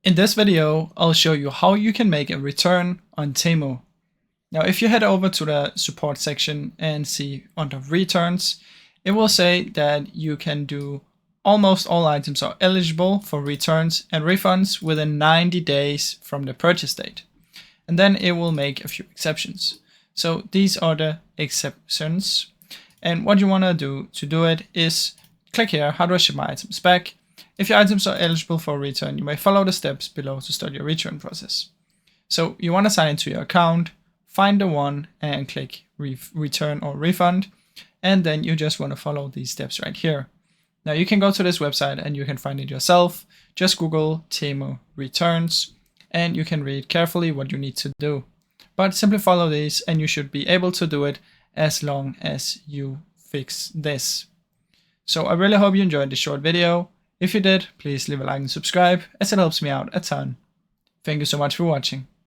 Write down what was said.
In this video, I'll show you how you can make a return on Temu. Now, if you head over to the support section and see under returns, it will say that you can do almost all items are eligible for returns and refunds within 90 days from the purchase date. And then it will make a few exceptions. So these are the exceptions. And what you want to do it is click here, how do I ship my items back? If your items are eligible for a return, you may follow the steps below to start your return process. So you want to sign into your account, find the one and click return or refund. And then you just want to follow these steps right here. Now you can go to this website and you can find it yourself. Just Google Temu returns and you can read carefully what you need to do. But simply follow these and you should be able to do it as long as you fix this. So I really hope you enjoyed this short video. If you did, please leave a like and subscribe as it helps me out a ton. Thank you so much for watching.